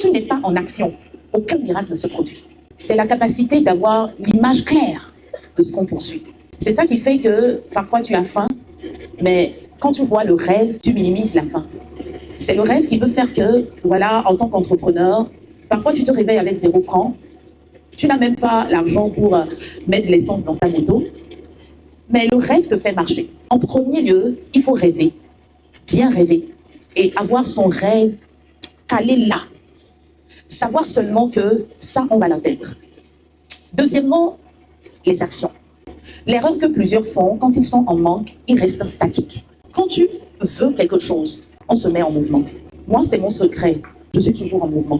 tu n'es pas en action, aucun miracle ne se produit. C'est la capacité d'avoir l'image claire de ce qu'on poursuit. C'est ça qui fait que parfois tu as faim, mais quand tu vois le rêve, tu minimises la faim. C'est le rêve qui peut faire que, voilà, en tant qu'entrepreneur, parfois tu te réveilles avec 0 francs, tu n'as même pas l'argent pour mettre de l'essence dans ta moto, mais le rêve te fait marcher. En premier lieu, il faut rêver, bien rêver, et avoir son rêve calé là. Savoir seulement que ça, on va l'atteindre. Deuxièmement, les actions. L'erreur que plusieurs font, quand ils sont en manque, ils restent statiques. Quand tu veux quelque chose, on se met en mouvement. Moi, c'est mon secret. Je suis toujours en mouvement.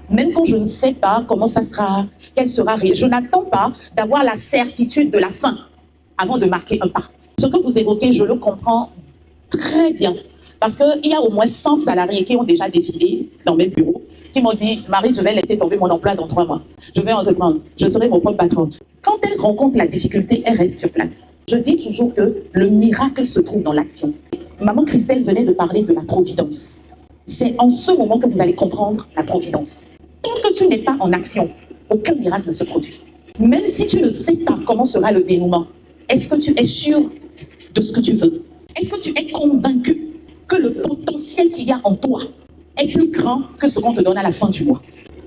Même quand je ne sais pas comment ça sera, quelle sera, je n'attends pas d'avoir la certitude de la fin avant de marquer un pas. Ce que vous évoquez, je le comprends très bien. Parce qu'il y a au moins 100 salariés qui ont déjà défilé dans mes bureaux, qui m'ont dit, Marie, je vais laisser tomber mon emploi dans 3 mois. Je vais entreprendre. Je serai mon propre patron. Quand elle rencontre la difficulté, elle reste sur place. Je dis toujours que le miracle se trouve dans l'action. Maman Christelle venait de parler de la providence. C'est en ce moment que vous allez comprendre la providence. Tant que tu n'es pas en action, aucun miracle ne se produit. Même si tu ne sais pas comment sera le dénouement, est-ce que tu es sûr de ce que tu veux? Est-ce que tu es convaincu que le potentiel qu'il y a en toi est plus grand que ce qu'on te donne à la fin du mois?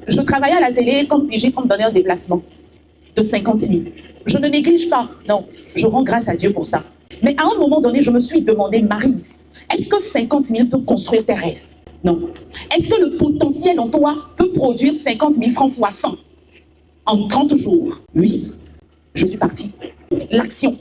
Je travaillais à la télé comme pigiste, on me donnait un déplacement de 50 000. Je ne néglige pas, non, je rends grâce à Dieu pour ça. Mais à un moment donné, je me suis demandé, Maryse, est-ce que 50 000 peut construire tes rêves? Non. Est-ce que le potentiel en toi peut produire 50 000 francs fois 100 en 30 jours? Oui. Je suis partie. L'action.